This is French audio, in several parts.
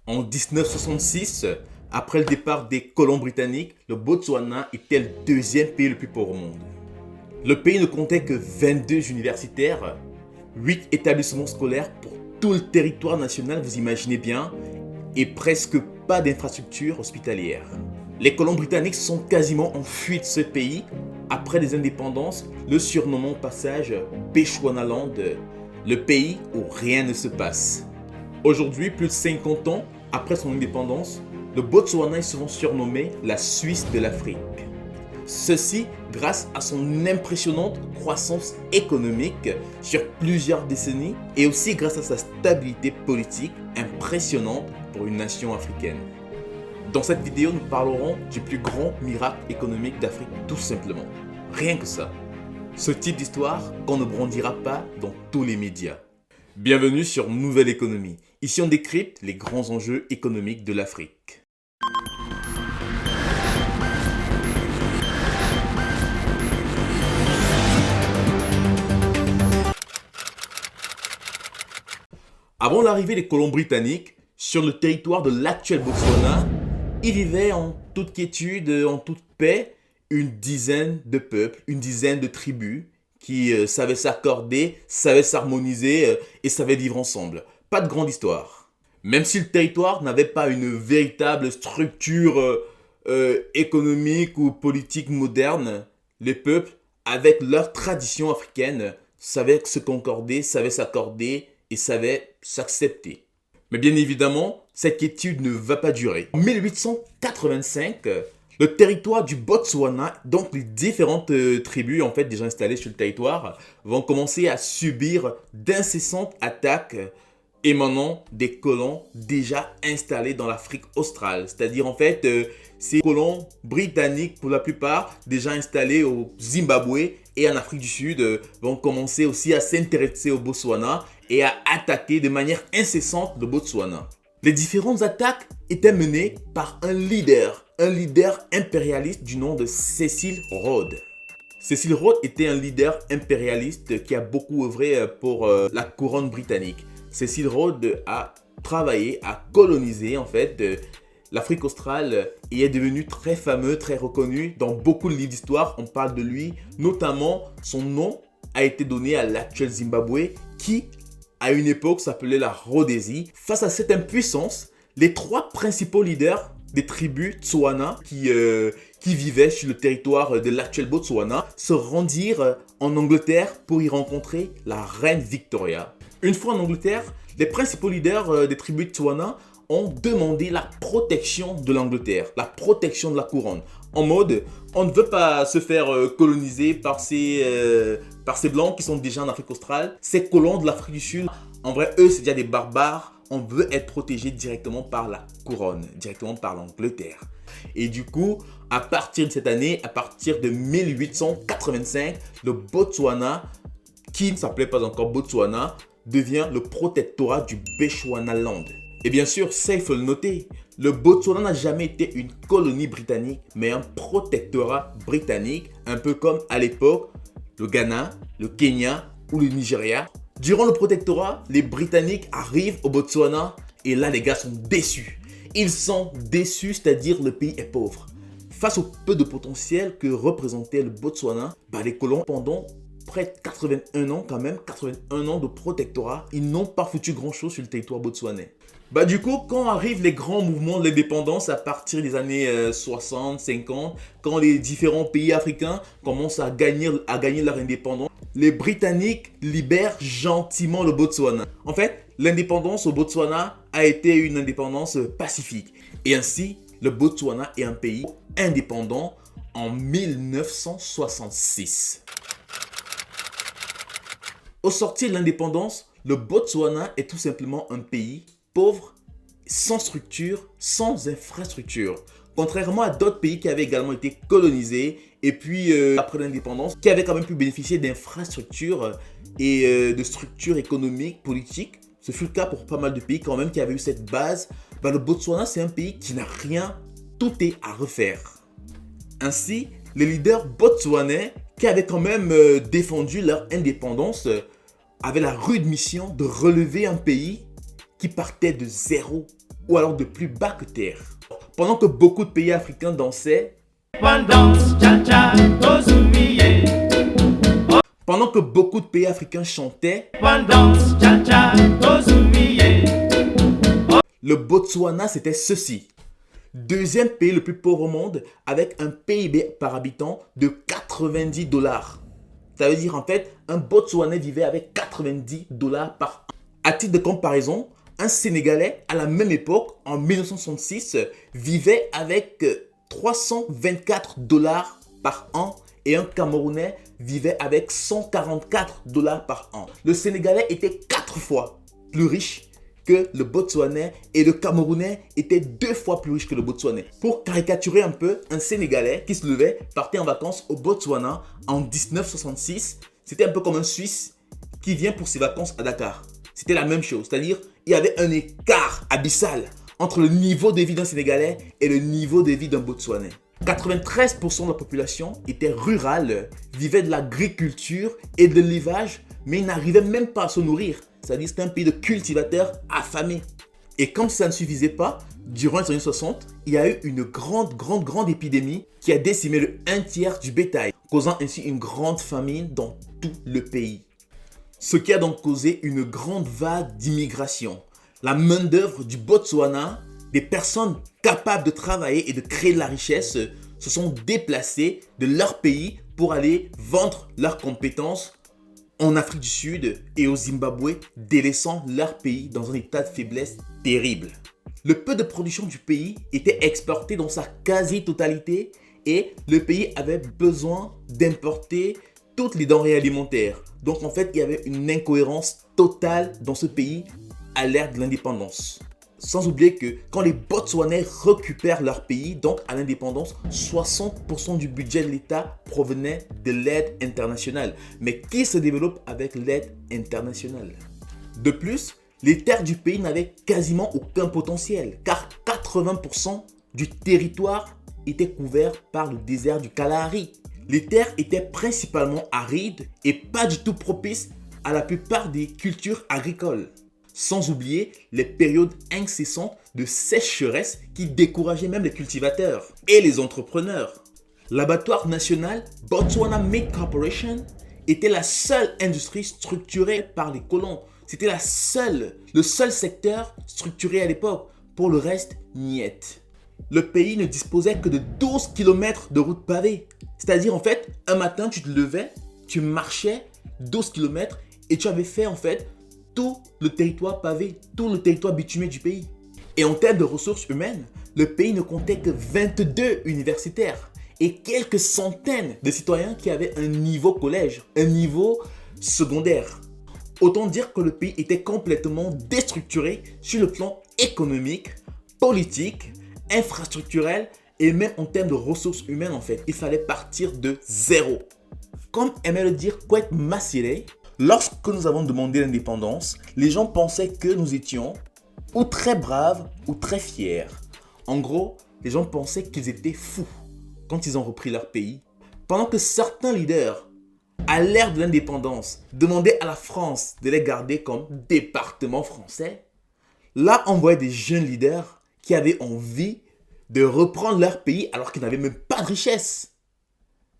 En 1966, après le départ des colons britanniques, le Botswana était le deuxième pays le plus pauvre au monde. Le pays ne comptait que 22 universitaires, 8 établissements scolaires pour tout le territoire national, vous imaginez bien, et presque pas d'infrastructures hospitalières. Les colons britanniques sont quasiment enfuis de ce pays après les indépendances, le surnommant au passage Bechuanaland, le pays où rien ne se passe. Aujourd'hui, plus de 50 ans après son indépendance, le Botswana est souvent surnommé la Suisse de l'Afrique. Ceci grâce à son impressionnante croissance économique sur plusieurs décennies et aussi grâce à sa stabilité politique impressionnante pour une nation africaine. Dans cette vidéo, nous parlerons du plus grand miracle économique d'Afrique tout simplement. Rien que ça. Ce type d'histoire qu'on ne brandira pas dans tous les médias. Bienvenue sur Nouvelle Économie. Ici on décrypte les grands enjeux économiques de l'Afrique. Avant l'arrivée des colons britanniques, sur le territoire de l'actuel Botswana, il vivait en toute quiétude, en toute paix, une dizaine de peuples, une dizaine de tribus qui savaient s'accorder, savaient s'harmoniser et savaient vivre ensemble. Pas de grande histoire. Même si le territoire n'avait pas une véritable structure économique ou politique moderne, les peuples, avec leur tradition africaine, savaient se concorder, savaient s'accorder et savaient s'accepter. Mais bien évidemment, cette quiétude ne va pas durer. En 1885, le territoire du Botswana, donc les différentes tribus en fait déjà installées sur le territoire, vont commencer à subir d'incessantes attaques émanant des colons déjà installés dans l'Afrique australe. C'est-à-dire en fait ces colons britanniques pour la plupart déjà installés au Zimbabwe et en Afrique du Sud vont commencer aussi à s'intéresser au Botswana et à attaquer de manière incessante le Botswana. Les différentes attaques étaient menées par un leader impérialiste du nom de Cecil Rhodes. Cecil Rhodes était un leader impérialiste qui a beaucoup œuvré pour la couronne britannique. Cecil Rhodes a travaillé, a colonisé en fait l'Afrique australe et est devenu très fameux, très reconnu. Dans beaucoup de livres d'histoire, on parle de lui. Notamment, son nom a été donné à l'actuel Zimbabwe qui, à une époque, s'appelait la Rhodésie. Face à cette impuissance, les trois principaux leaders des tribus Tswana qui vivaient sur le territoire de l'actuel Botswana se rendirent en Angleterre pour y rencontrer la reine Victoria. Une fois en Angleterre, les principaux leaders des tribus Tswana ont demandé la protection de l'Angleterre, la protection de la couronne. En mode, on ne veut pas se faire coloniser par ces blancs qui sont déjà en Afrique australe. Ces colons de l'Afrique du Sud, en vrai, eux, c'est déjà des barbares. On veut être protégé directement par la couronne, directement par l'Angleterre. Et du coup, à partir de cette année, à partir de 1885, le Botswana, qui ne s'appelait pas encore Botswana, devient le protectorat du Bechuanaland. Et bien sûr, ça il faut le noter, le Botswana n'a jamais été une colonie britannique, mais un protectorat britannique, un peu comme à l'époque le Ghana, le Kenya ou le Nigeria. Durant le protectorat, les Britanniques arrivent au Botswana et là les gars sont déçus. Ils sont déçus, c'est-à-dire le pays est pauvre. Face au peu de potentiel que représentait le Botswana, les colons pendant près de 81 ans quand même, 81 ans de protectorat, ils n'ont pas foutu grand-chose sur le territoire botswanais. Du coup, quand arrivent les grands mouvements de l'indépendance à partir des années 60, 50, quand les différents pays africains commencent à gagner leur indépendance, les Britanniques libèrent gentiment le Botswana. En fait, l'indépendance au Botswana a été une indépendance pacifique. Et ainsi, le Botswana est un pays indépendant en 1966. Au sortir de l'indépendance, le Botswana est tout simplement un pays pauvre, sans structure, sans infrastructure. Contrairement à d'autres pays qui avaient également été colonisés et puis après l'indépendance, qui avaient quand même pu bénéficier d'infrastructures et de structures économiques, politiques. Ce fut le cas pour pas mal de pays quand même qui avaient eu cette base. Le Botswana, c'est un pays qui n'a rien, tout est à refaire. Ainsi, les leaders botswanais qui avaient quand même défendu leur indépendance avaient la rude mission de relever un pays qui partait de zéro, ou alors de plus bas que terre. Pendant que beaucoup de pays africains dansaient, pendant que beaucoup de pays africains chantaient, le Botswana c'était ceci. Deuxième pays le plus pauvre au monde avec un PIB par habitant de 90 dollars. Ça veut dire en fait, un Botswanais vivait avec 90 dollars par an. À titre de comparaison, un Sénégalais à la même époque, en 1966, vivait avec 324 dollars par an et un Camerounais vivait avec 144 dollars par an. Le Sénégalais était 4 fois plus riche que le Botswanais et le Camerounais était 2 fois plus riche que le Botswanais. Pour caricaturer un peu, un Sénégalais qui se levait partait en vacances au Botswana en 1966. C'était un peu comme un Suisse qui vient pour ses vacances à Dakar. C'était la même chose, c'est-à-dire il y avait un écart abyssal entre le niveau de vie d'un Sénégalais et le niveau de vie d'un Botswanais. 93% de la population était rurale, vivait de l'agriculture et de l'élevage, mais ils n'arrivaient même pas à se nourrir. C'est-à-dire c'était un pays de cultivateurs affamés. Et comme ça ne suffisait pas, durant les années 60, il y a eu une grande épidémie qui a décimé le 1/3 du bétail, causant ainsi une grande famine dans tout le pays. Ce qui a donc causé une grande vague d'immigration. La main-d'œuvre du Botswana, des personnes capables de travailler et de créer de la richesse, se sont déplacées de leur pays pour aller vendre leurs compétences en Afrique du Sud et au Zimbabwe, délaissant leur pays dans un état de faiblesse terrible. Le peu de production du pays était exporté dans sa quasi-totalité et le pays avait besoin d'importer toutes les denrées alimentaires. Donc en fait, il y avait une incohérence totale dans ce pays à l'ère de l'indépendance. Sans oublier que quand les Botswanais récupèrent leur pays, donc à l'indépendance, 60% du budget de l'État provenait de l'aide internationale. Mais qui se développe avec l'aide internationale? De plus, les terres du pays n'avaient quasiment aucun potentiel, car 80% du territoire était couvert par le désert du Kalahari. Les terres étaient principalement arides et pas du tout propices à la plupart des cultures agricoles. Sans oublier les périodes incessantes de sécheresse qui décourageaient même les cultivateurs et les entrepreneurs. L'abattoir national Botswana Meat Corporation était la seule industrie structurée par les colons. C'était le seul secteur structuré à l'époque. Pour le reste, niet. Le pays ne disposait que de 12 km de routes pavées. C'est-à-dire en fait, un matin tu te levais, tu marchais 12 km et tu avais fait en fait tout le territoire pavé, tout le territoire bitumé du pays. Et en termes de ressources humaines, le pays ne comptait que 22 universitaires et quelques centaines de citoyens qui avaient un niveau collège, un niveau secondaire. Autant dire que le pays était complètement déstructuré sur le plan économique, politique, infrastructurel et même en termes de ressources humaines en fait. Il fallait partir de zéro. Comme aimait le dire Kwame Masire, lorsque nous avons demandé l'indépendance, les gens pensaient que nous étions ou très braves ou très fiers. En gros, les gens pensaient qu'ils étaient fous quand ils ont repris leur pays. Pendant que certains leaders, à l'ère de l'indépendance, demandaient à la France de les garder comme département français, là on voyait des jeunes leaders qui avaient envie de reprendre leur pays alors qu'ils n'avaient même pas de richesse.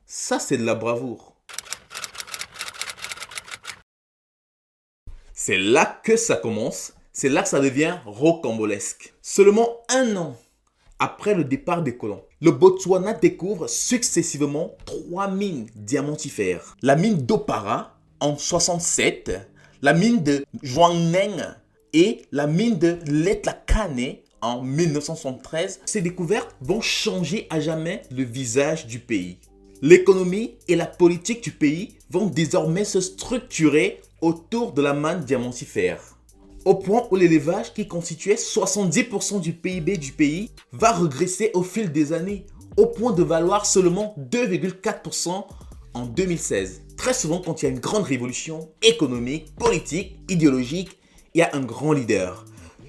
Ça, c'est de la bravoure. C'est là que ça commence, c'est là que ça devient rocambolesque. Seulement 1 an après le départ des colons, le Botswana découvre successivement 3 mines diamantifères. La mine d'Opara en 67, la mine de Jwaneng et la mine de Letlhakane en 1973. Ces découvertes vont changer à jamais le visage du pays. L'économie et la politique du pays vont désormais se structurer autour de la manne diamantifère. Au point où l'élevage, qui constituait 70% du PIB du pays, va regresser au fil des années, au point de valoir seulement 2,4% en 2016. Très souvent, quand il y a une grande révolution économique, politique, idéologique, il y a un grand leader.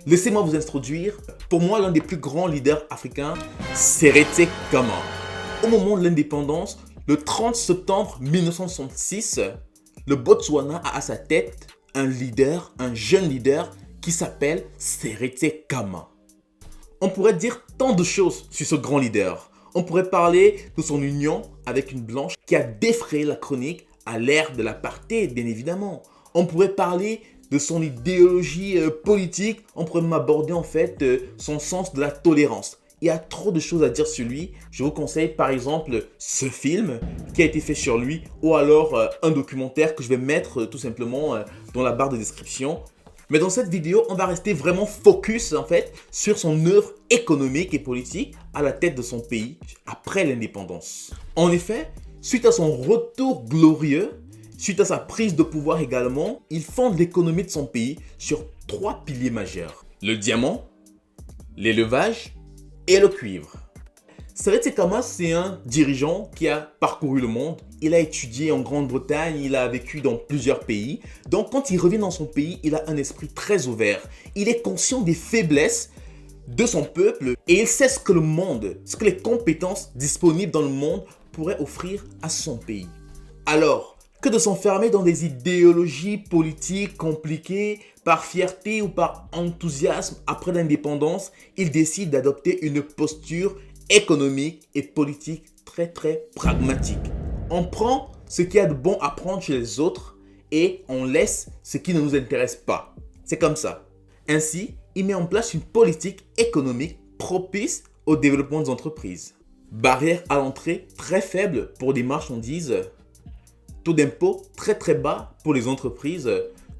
Laissez-moi vous introduire. Pour moi, l'un des plus grands leaders africains, Seretse Khama. Au moment de l'indépendance, le 30 septembre 1966, le Botswana a à sa tête un leader, un jeune leader qui s'appelle Seretse Khama. On pourrait dire tant de choses sur ce grand leader. On pourrait parler de son union avec une blanche qui a défrayé la chronique à l'ère de l'apartheid, bien évidemment. On pourrait parler de son idéologie politique. On pourrait m'aborder en fait son sens de la tolérance. Il y a trop de choses à dire sur lui. Je vous conseille par exemple ce film qui a été fait sur lui ou alors un documentaire que je vais mettre tout simplement dans la barre de description. Mais dans cette vidéo, on va rester vraiment focus en fait sur son œuvre économique et politique à la tête de son pays après l'indépendance. En effet, suite à son retour glorieux, suite à sa prise de pouvoir également, il fonde l'économie de son pays sur 3 piliers majeurs. Le diamant, l'élevage et le cuivre. Seret Sekama, c'est un dirigeant qui a parcouru le monde. Il a étudié en Grande-Bretagne, il a vécu dans plusieurs pays. Donc quand il revient dans son pays, il a un esprit très ouvert. Il est conscient des faiblesses de son peuple et il sait ce que le monde, ce que les compétences disponibles dans le monde pourraient offrir à son pays. Alors, que de s'enfermer dans des idéologies politiques compliquées, par fierté ou par enthousiasme après l'indépendance, il décide d'adopter une posture économique et politique très pragmatique. On prend ce qu'il y a de bon à prendre chez les autres et on laisse ce qui ne nous intéresse pas. C'est comme ça. Ainsi, il met en place une politique économique propice au développement des entreprises. Barrière à l'entrée très faible pour des marchandises. Taux d'impôt très bas pour les entreprises.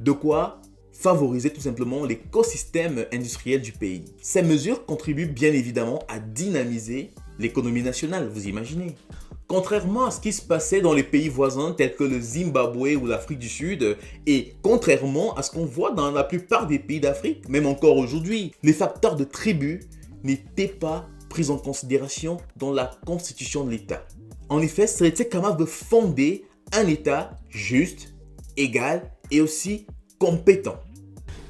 De quoi favoriser tout simplement l'écosystème industriel du pays. Ces mesures contribuent bien évidemment à dynamiser l'économie nationale, vous imaginez. Contrairement à ce qui se passait dans les pays voisins tels que le Zimbabwe ou l'Afrique du Sud, et contrairement à ce qu'on voit dans la plupart des pays d'Afrique, même encore aujourd'hui, les facteurs de tribu n'étaient pas pris en considération dans la constitution de l'État. En effet, Seret Sekama veut fonder un État juste, égal et aussi compétent.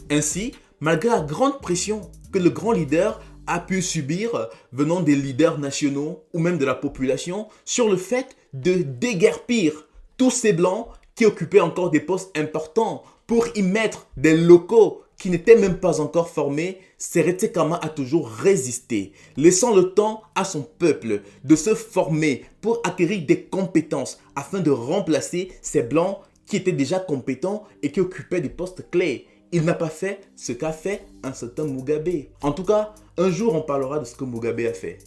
Ainsi, malgré la grande pression que le grand leader a pu subir venant des leaders nationaux ou même de la population sur le fait de déguerpir tous ces blancs qui occupaient encore des postes importants pour y mettre des locaux qui n'étaient même pas encore formés, Seret Sekama a toujours résisté, laissant le temps à son peuple de se former pour acquérir des compétences afin de remplacer ces blancs qui étaient déjà compétents et qui occupaient des postes clés. Il n'a pas fait ce qu'a fait un certain Mugabe. En tout cas, un jour on parlera de ce que Mugabe a fait.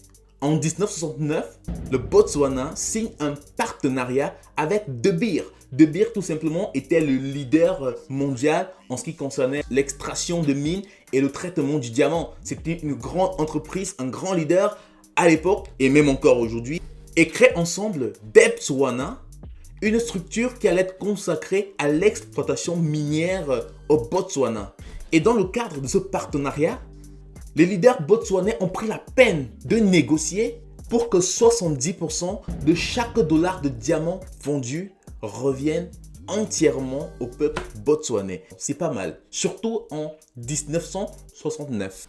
En 1969, le Botswana signe un partenariat avec De Beer. De Beer tout simplement était le leader mondial en ce qui concernait l'extraction de mines et le traitement du diamant. C'était une grande entreprise, un grand leader à l'époque et même encore aujourd'hui. Et créent ensemble Debswana, une structure qui allait être consacrée à l'exploitation minière au Botswana. Et dans le cadre de ce partenariat, les leaders botswanais ont pris la peine de négocier pour que 70% de chaque dollar de diamant vendu revienne entièrement au peuple botswanais. C'est pas mal, surtout en 1969.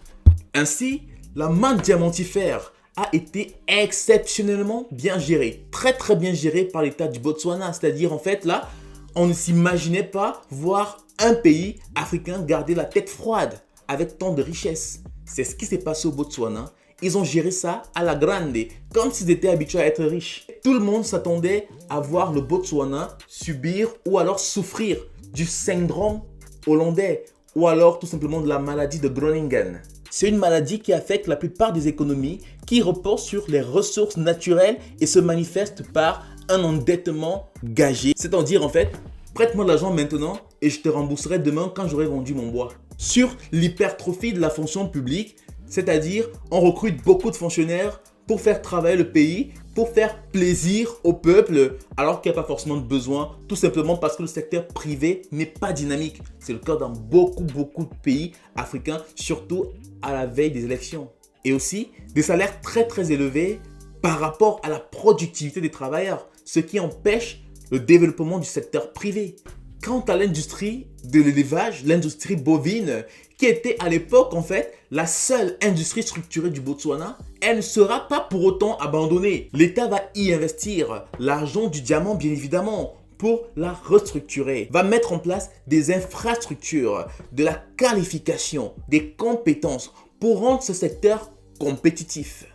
Ainsi, la manne diamantifère a été exceptionnellement bien gérée, très bien gérée par l'État du Botswana. C'est-à-dire en fait là, on ne s'imaginait pas voir un pays africain garder la tête froide avec tant de richesses. C'est ce qui s'est passé au Botswana. Ils ont géré ça à la grande, comme s'ils étaient habitués à être riches. Tout le monde s'attendait à voir le Botswana subir ou alors souffrir du syndrome hollandais ou alors tout simplement de la maladie de Groningen. C'est une maladie qui affecte la plupart des économies, qui repose sur les ressources naturelles et se manifeste par un endettement gagé. C'est-à-dire en fait, prête-moi de l'argent maintenant et je te rembourserai demain quand j'aurai vendu mon bois. Sur l'hypertrophie de la fonction publique, c'est-à-dire on recrute beaucoup de fonctionnaires pour faire travailler le pays, pour faire plaisir au peuple, alors qu'il n'y a pas forcément de besoin, tout simplement parce que le secteur privé n'est pas dynamique. C'est le cas dans beaucoup de pays africains, surtout à la veille des élections. Et aussi des salaires très élevés par rapport à la productivité des travailleurs, ce qui empêche le développement du secteur privé. Quant à l'industrie de l'élevage, l'industrie bovine, qui était à l'époque en fait la seule industrie structurée du Botswana, elle ne sera pas pour autant abandonnée. L'État va y investir l'argent du diamant bien évidemment pour la restructurer, va mettre en place des infrastructures, de la qualification, des compétences pour rendre ce secteur compétitif.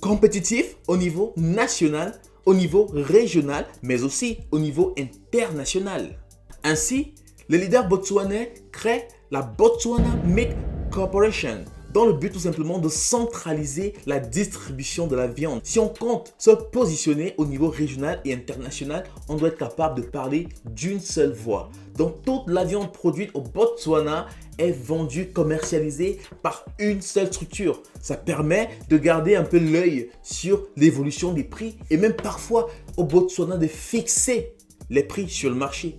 Compétitif au niveau national, au niveau régional, mais aussi au niveau international. Ainsi, le leader botswanais crée la Botswana Meat Corporation dans le but tout simplement de centraliser la distribution de la viande. Si on compte se positionner au niveau régional et international, on doit être capable de parler d'une seule voix. Donc toute la viande produite au Botswana est vendue, commercialisée par une seule structure. Ça permet de garder un peu l'œil sur l'évolution des prix et même parfois au Botswana de fixer les prix sur le marché.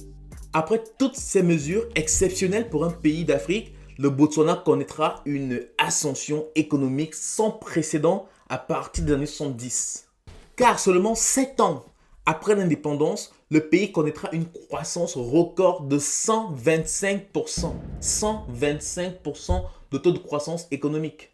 Après toutes ces mesures exceptionnelles pour un pays d'Afrique, le Botswana connaîtra une ascension économique sans précédent à partir des années 70. Car seulement 7 ans après l'indépendance, le pays connaîtra une croissance record de 125%. 125% de taux de croissance économique.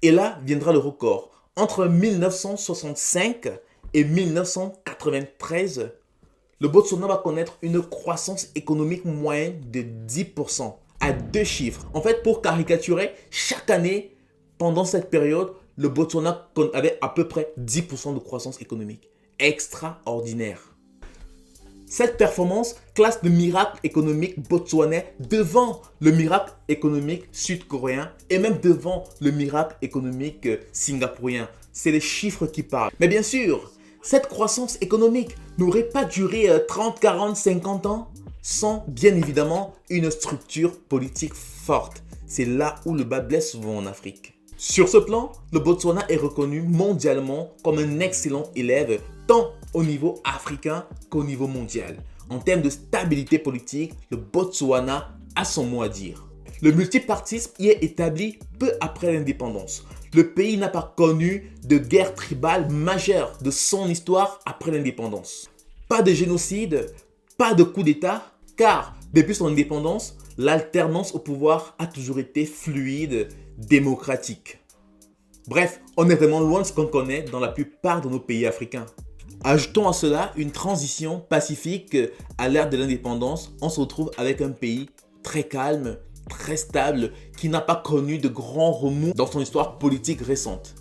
Et là viendra le record. Entre 1965 et 1993, le Botswana va connaître une croissance économique moyenne de 10%, à 2 chiffres. En fait, pour caricaturer, chaque année, pendant cette période, le Botswana avait à peu près 10% de croissance économique. Extraordinaire. Cette performance classe le miracle économique botswanais devant le miracle économique sud-coréen et même devant le miracle économique singapourien. C'est les chiffres qui parlent. Mais bien sûr, cette croissance économique n'aurait pas duré 30, 40, 50 ans sans bien évidemment une structure politique forte. C'est là où le bas blesse souvent en Afrique. Sur ce plan, le Botswana est reconnu mondialement comme un excellent élève tant au niveau africain qu'au niveau mondial. En termes de stabilité politique, le Botswana a son mot à dire. Le multipartisme y est établi peu après l'indépendance. Le pays n'a pas connu de guerre tribale majeure de son histoire après l'indépendance. Pas de génocide, pas de coup d'État, car depuis son indépendance, l'alternance au pouvoir a toujours été fluide, démocratique. Bref, on est vraiment loin de ce qu'on connaît dans la plupart de nos pays africains. Ajoutons à cela une transition pacifique à l'ère de l'indépendance. On se retrouve avec un pays très calme, très stable, qui n'a pas connu de grands remous dans son histoire politique récente.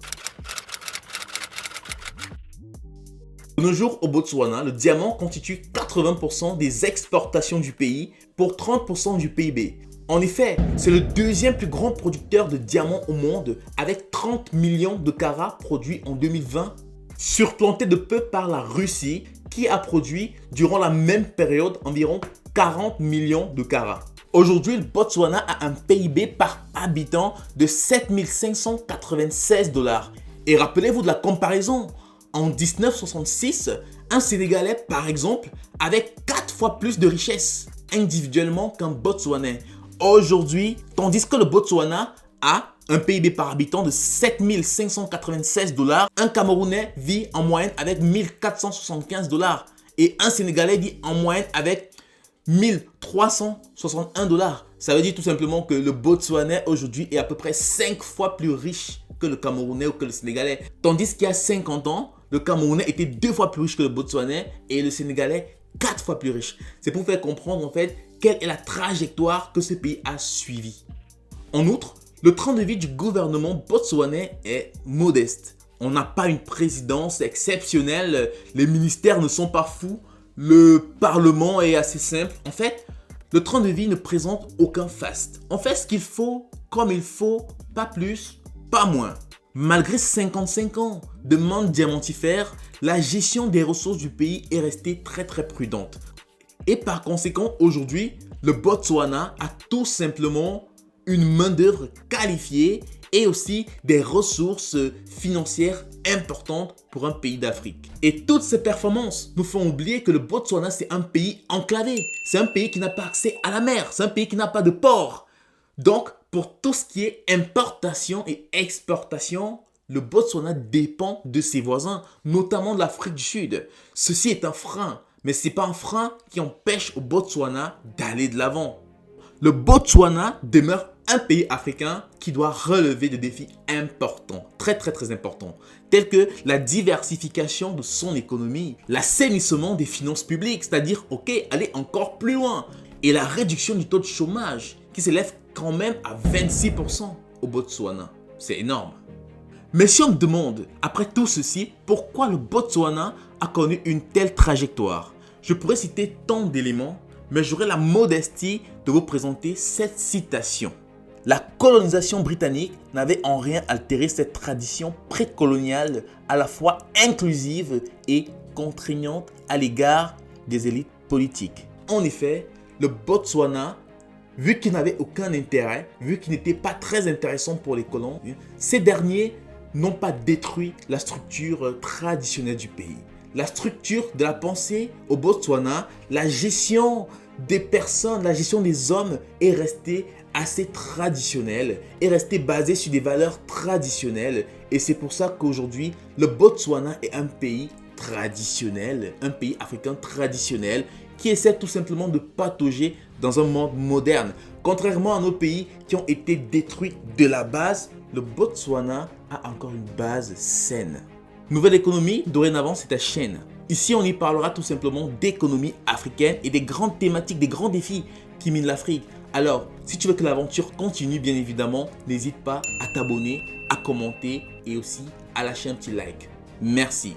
De nos jours, au Botswana, le diamant constitue 80% des exportations du pays pour 30% du PIB. En effet, c'est le deuxième plus grand producteur de diamants au monde avec 30 millions de carats produits en 2020, surplanté de peu par la Russie qui a produit durant la même période environ 40 millions de carats. Aujourd'hui, le Botswana a un PIB par habitant de 7 596 $. Et rappelez-vous de la comparaison. En 1966, un Sénégalais, par exemple, avait 4 fois plus de richesses individuellement qu'un Botswanais. Aujourd'hui, tandis que le Botswana a un PIB par habitant de 7 596 $, un Camerounais vit en moyenne avec 1475 $. Et un Sénégalais vit en moyenne avec 1361 $. Ça veut dire tout simplement que le Botswanais aujourd'hui est à peu près 5 fois plus riche que le Camerounais ou que le Sénégalais. Tandis qu'il y a 50 ans, le Camerounais était 2 fois plus riche que le Botswanais et le Sénégalais 4 fois plus riche. C'est pour faire comprendre en fait quelle est la trajectoire que ce pays a suivie. En outre, le train de vie du gouvernement botswanais est modeste. On n'a pas une présidence exceptionnelle, les ministères ne sont pas fous, le parlement est assez simple. En fait, le train de vie ne présente aucun faste. On fait ce qu'il faut, comme il faut, pas plus, pas moins. Malgré 55 ans de manque diamantifère, la gestion des ressources du pays est restée très prudente. Et par conséquent, aujourd'hui, le Botswana a tout simplement une main-d'œuvre qualifiée et aussi des ressources financières importantes pour un pays d'Afrique. Et toutes ces performances nous font oublier que le Botswana, c'est un pays enclavé. C'est un pays qui n'a pas accès à la mer. C'est un pays qui n'a pas de port. Donc, pour tout ce qui est importation et exportation, le Botswana dépend de ses voisins, notamment de l'Afrique du Sud. Ceci est un frein, mais ce n'est pas un frein qui empêche au Botswana d'aller de l'avant. Le Botswana demeure Un pays africain qui doit relever des défis importants, très importants, tels que la diversification de son économie, l'assainissement des finances publiques, c'est-à-dire, aller encore plus loin, et la réduction du taux de chômage qui s'élève quand même à 26% au Botswana. C'est énorme. Mais si on me demande, après tout ceci, pourquoi le Botswana a connu une telle trajectoire, je pourrais citer tant d'éléments, mais j'aurai la modestie de vous présenter cette citation. La colonisation britannique n'avait en rien altéré cette tradition précoloniale à la fois inclusive et contraignante à l'égard des élites politiques. En effet, le Botswana, vu qu'il n'avait aucun intérêt, vu qu'il n'était pas très intéressant pour les colons, ces derniers n'ont pas détruit la structure traditionnelle du pays. La structure de la pensée au Botswana, la gestion des personnes, la gestion des hommes est restée assez traditionnelle, est restée basée sur des valeurs traditionnelles. Et c'est pour ça qu'aujourd'hui, le Botswana est un pays traditionnel, un pays africain traditionnel qui essaie tout simplement de patauger dans un monde moderne. Contrairement à nos pays qui ont été détruits de la base, le Botswana a encore une base saine. Nouvelle économie, dorénavant c'est ta chaîne. Ici on y parlera tout simplement d'économie africaine et des grandes thématiques, des grands défis qui minent l'Afrique. Alors, si tu veux que l'aventure continue, bien évidemment, n'hésite pas à t'abonner, à commenter et aussi à lâcher un petit like. Merci.